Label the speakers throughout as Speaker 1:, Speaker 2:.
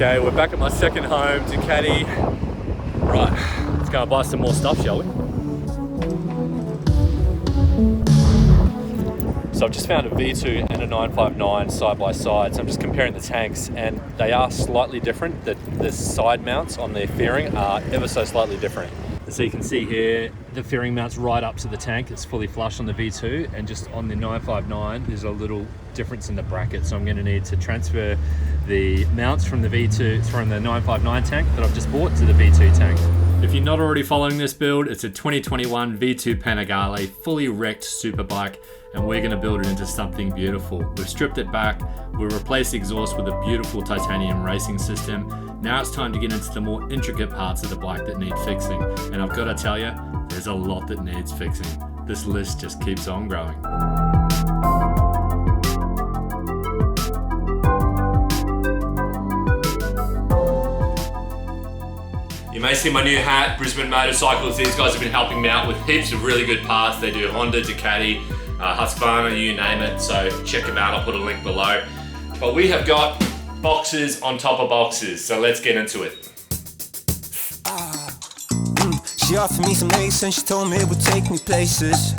Speaker 1: Okay, we're back at my second home, Ducati. Right, let's go and buy some more stuff, shall we? So I've just found a V2 and a 959 side by side. So I'm just comparing the tanks, and they are slightly different. The side mounts on the fairing are ever so slightly different. So you can see here, the fairing mounts right up to the tank. It's fully flush on the V2, and just on the 959, there's a little difference in the bracket. So I'm going to need to transfer the mounts from the V2, from the 959 tank that I've just bought to the V2 tank. If you're not already following this build, it's a 2021 V2 Panigale fully wrecked superbike, and we're going to build it into something beautiful. We've stripped it back, we've replaced the exhaust with a beautiful titanium racing system. Now it's time to get into the more intricate parts of the bike that need fixing. And I've got to tell you, there's a lot that needs fixing. This list just keeps on growing. You may see my new hat, Brisbane Motorcycles. These guys have been helping me out with heaps of really good parts. They do Honda, Ducati, Husqvarna, you name it. So check them out, I'll put a link below. But we have got boxes on top of boxes, so let's get into it.
Speaker 2: She offered me some lace and she told me it would take me places.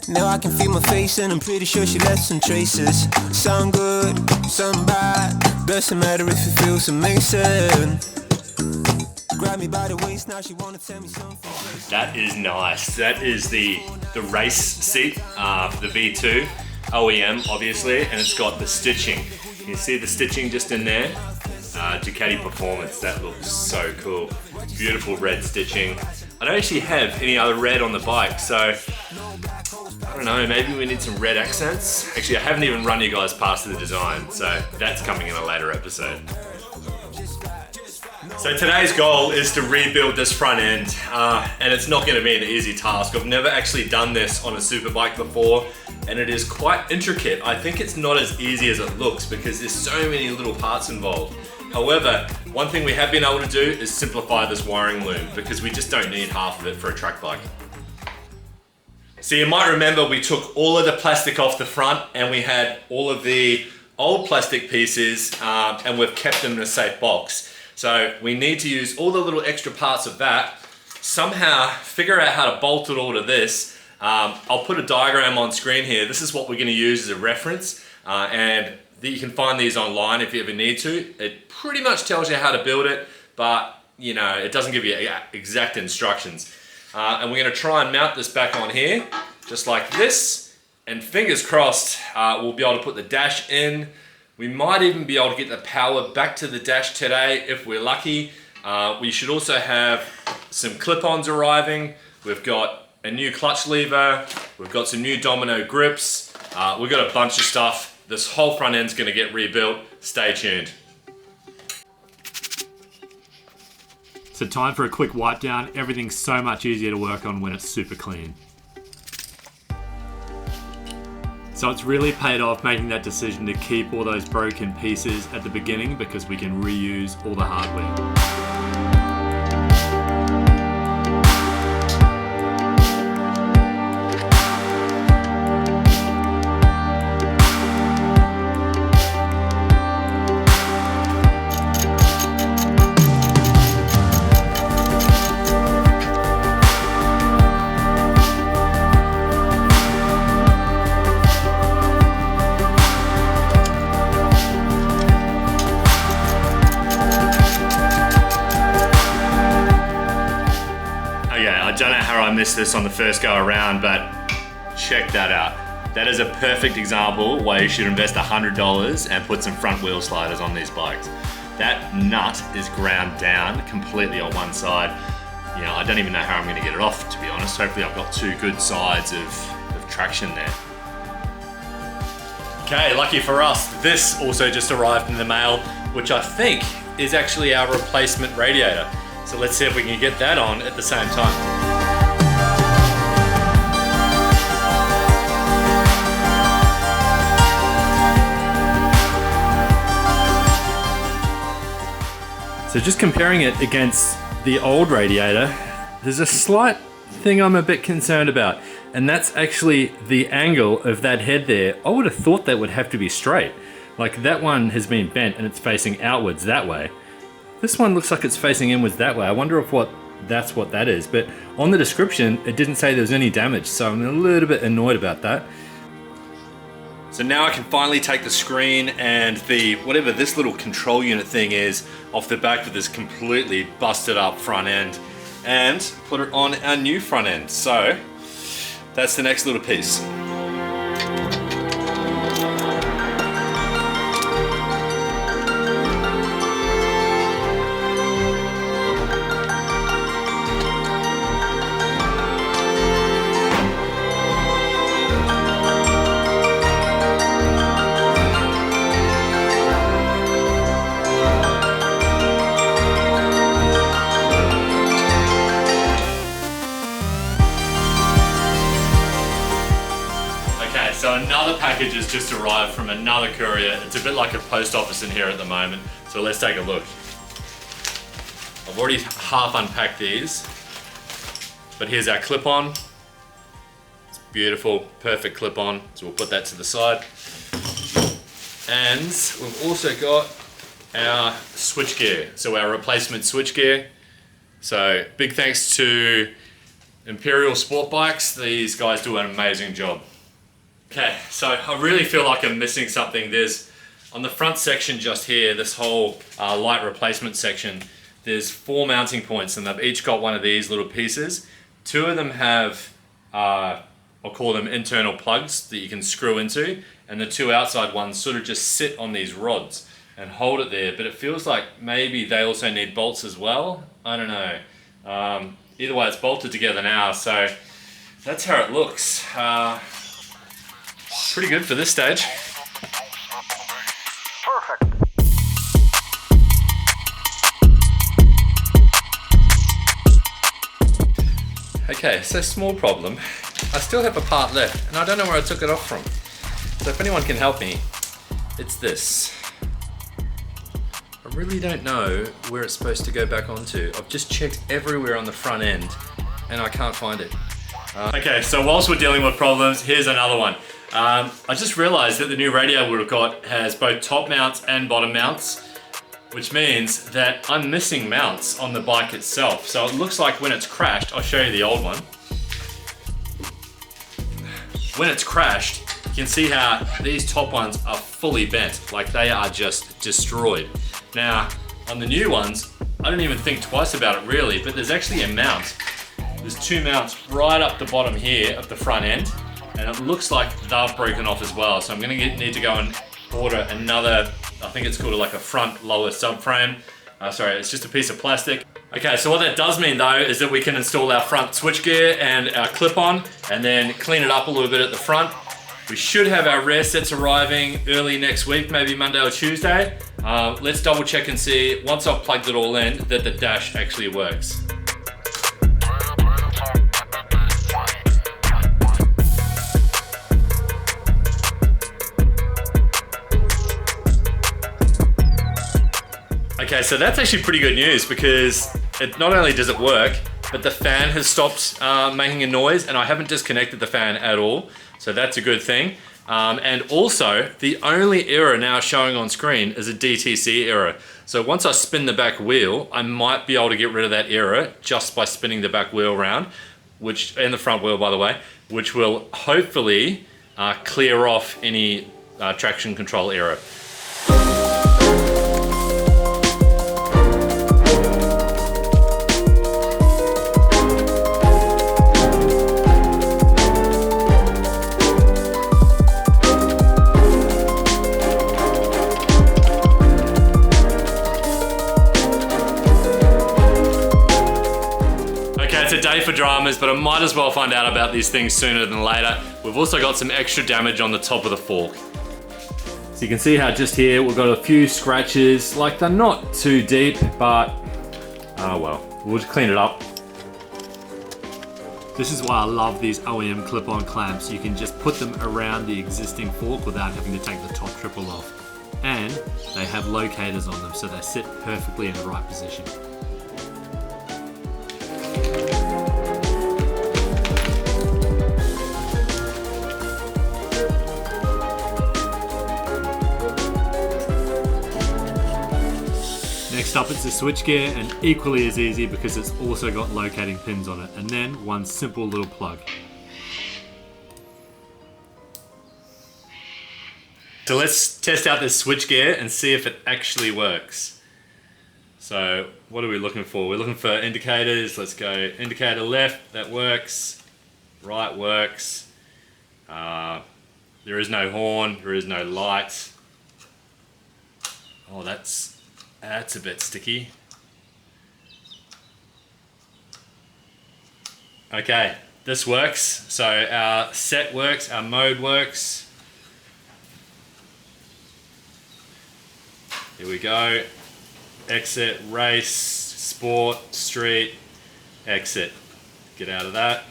Speaker 2: Now I can feel my face and I'm pretty sure she left some traces. Some good, some bad, doesn't matter if it feels amazing. Grab me by the waist, now she wanna tell me something.
Speaker 1: That is nice. That is the race seat for the V2 OEM, obviously, and it's got the stitching. You see the stitching just in there? Ducati Performance, that looks so cool. Beautiful red stitching. I don't actually have any other red on the bike, so I don't know, maybe we need some red accents. Actually, I haven't even run you guys past the design, so that's coming in a later episode. So today's goal is to rebuild this front end, and it's not going to be an easy task. I've never actually done this on a superbike before, and it is quite intricate. I think it's not as easy as it looks because there's so many little parts involved. However, one thing we have been able to do is simplify this wiring loom because we just don't need half of it for a track bike. So you might remember we took all of the plastic off the front and we had all of the old plastic pieces and we've kept them in a safe box. So we need to use all the little extra parts of that, somehow figure out how to bolt it all to this. I'll put a diagram on screen here. This is what we're going to use as a reference, and you can find these online if you ever need to. It pretty much tells you how to build it, but you know, it doesn't give you exact instructions. And we're going to try and mount this back on here, just like this, and fingers crossed we'll be able to put the dash in. We might even be able to get the power back to the dash today if we're lucky. We should also have some clip-ons arriving. We've got a new clutch lever. We've got some new domino grips. We've got a bunch of stuff. This whole front end's gonna get rebuilt. Stay tuned. So time for a quick wipe down. Everything's so much easier to work on when it's super clean. So it's really paid off making that decision to keep all those broken pieces at the beginning because we can reuse all the hardware. I don't know how I missed this on the first go around, but check that out. That is a perfect example why you should invest $100 and put some front wheel sliders on these bikes. That nut is ground down completely on one side. You know, I don't even know how I'm going to get it off, to be honest. Hopefully I've got two good sides of traction there. Okay, lucky for us, this also just arrived in the mail, which I think is actually our replacement radiator. So let's see if we can get that on at the same time. So just comparing it against the old radiator, there's a slight thing I'm a bit concerned about, and that's actually the angle of that head there. I would have thought that would have to be straight, Like that one has been bent and it's facing outwards that way. This one looks like it's facing inwards that way. I wonder if that's what that is. But on the description, it didn't say there was any damage, so I'm a little bit annoyed about that. So now I can finally take the screen and whatever this little control unit thing is off the back of this completely busted up front end and put it on our new front end. So that's the next little piece. So another package has just arrived from another courier. It's a bit like a post office in here at the moment. So let's take a look. I've already half unpacked these, but here's our clip-on. It's beautiful, perfect clip-on. So we'll put that to the side. And we've also got our switchgear. So our replacement switchgear. So big thanks to Imperial Sport Bikes. These guys do an amazing job. Okay, so I really feel like I'm missing something. There's, on the front section just here, this whole light replacement section, there's 4 mounting points and they've each got one of these little pieces. 2 of them have, I'll call them internal plugs that you can screw into, and the 2 outside ones sort of just sit on these rods and hold it there, but it feels like maybe they also need bolts as well. I don't know. Either way, it's bolted together now, so that's how it looks. Pretty good for this stage.
Speaker 3: Perfect.
Speaker 1: Okay, so small problem. I still have a part left and I don't know where I took it off from. So if anyone can help me, it's this. I really don't know where it's supposed to go back onto. I've just checked everywhere on the front end and I can't find it. Okay, so whilst we're dealing with problems, here's another one. I just realized that the new radio we've got has both top mounts and bottom mounts, which means that I'm missing mounts on the bike itself. So it looks like when it's crashed, I'll show you the old one. When it's crashed, you can see how these top ones are fully bent, like they are just destroyed. Now, on the new ones, I don't even think twice about it really, but there's actually a mount. There's 2 mounts right up the bottom here of the front end, and it looks like they've broken off as well. So I'm gonna need to go and order another, I think it's called like a front lower subframe. Sorry, it's just a piece of plastic. Okay, so what that does mean though is that we can install our front switchgear and our clip-on and then clean it up a little bit at the front. We should have our rear sets arriving early next week, maybe Monday or Tuesday. Let's double check and see, once I've plugged it all in, that the dash actually works. Okay, so that's actually pretty good news because it not only does it work, but the fan has stopped making a noise and I haven't disconnected the fan at all. So that's a good thing. And also, the only error now showing on screen is a DTC error. So once I spin the back wheel, I might be able to get rid of that error just by spinning the back wheel around, and the front wheel by the way, which will hopefully clear off any traction control error. It's a day for dramas, but I might as well find out about these things sooner than later. We've also got some extra damage on the top of the fork. So you can see how just here we've got a few scratches. Like they're not too deep, but oh well, we'll just clean it up. This is why I love these OEM clip-on clamps. You can just put them around the existing fork without having to take the top triple off. And they have locators on them, so they sit perfectly in the right position.
Speaker 3: Next up it's the switchgear, and equally as easy because it's also got locating pins on it, and then one simple little plug.
Speaker 1: So let's test out this switchgear and see if it actually works. So what are we looking for? We're looking for indicators. Let's go indicator left, that works. Right works. There is no horn, there is no light. Oh, that's a bit sticky. Okay, this works. So our set works, our mode works. Here we go. Exit, race, sport, street, exit. Get out of that.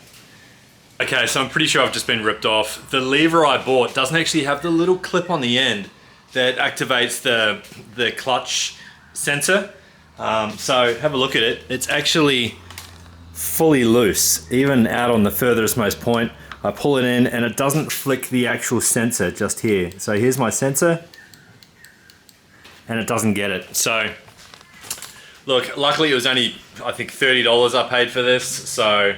Speaker 1: Okay, so I'm pretty sure I've just been ripped off. The lever I bought doesn't actually have the little clip on the end that activates the clutch sensor. So have a look at it. It's actually fully loose, even out on the furthest most point. I pull it in and it doesn't flick the actual sensor just here. So here's my sensor and it doesn't get it. So look, luckily it was only, I think $30 I paid for this. So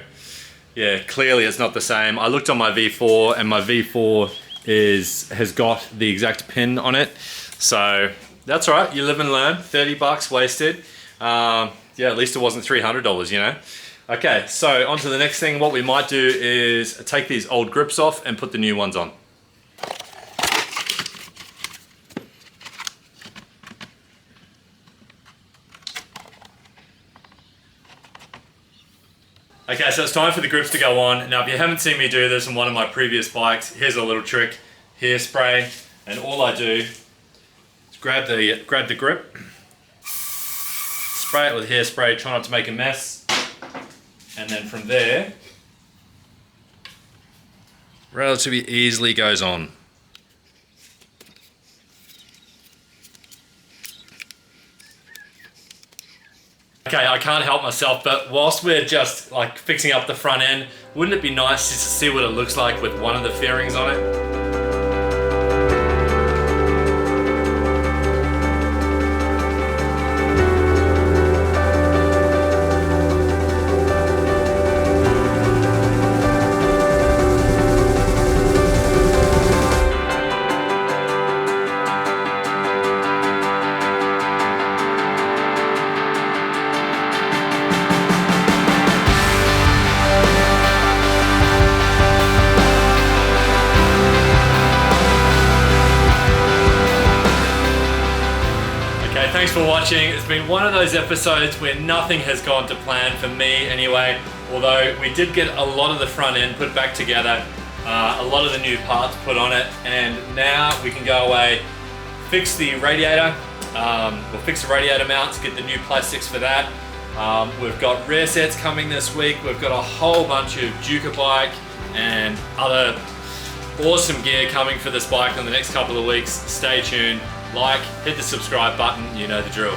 Speaker 1: yeah, clearly it's not the same. I looked on my V4 and my V4 has got the exact pin on it. So that's all right, you live and learn. 30 bucks wasted. Yeah, at least it wasn't $300, you know? Okay, so on to the next thing. What we might do is take these old grips off and put the new ones on. Okay, so it's time for the grips to go on. Now, if you haven't seen me do this on one of my previous bikes, here's a little trick. Hairspray, and all I do is grab the grip, spray it with hairspray, try not to make a mess, and then from there, relatively easily goes on. Okay, I can't help myself, but whilst we're just like fixing up the front end, wouldn't it be nice just to see what it looks like with one of the fairings on it? Thanks for watching. It's been one of those episodes where nothing has gone to plan for me anyway, although we did get a lot of the front end put back together, a lot of the new parts put on it, and now we can go away, fix the radiator, we'll fix the radiator mounts, get the new plastics for that. We've got rear sets coming this week. We've got a whole bunch of Ducati bike and other awesome gear coming for this bike in the next couple of weeks. Stay tuned. Like, hit the subscribe button, you know the drill.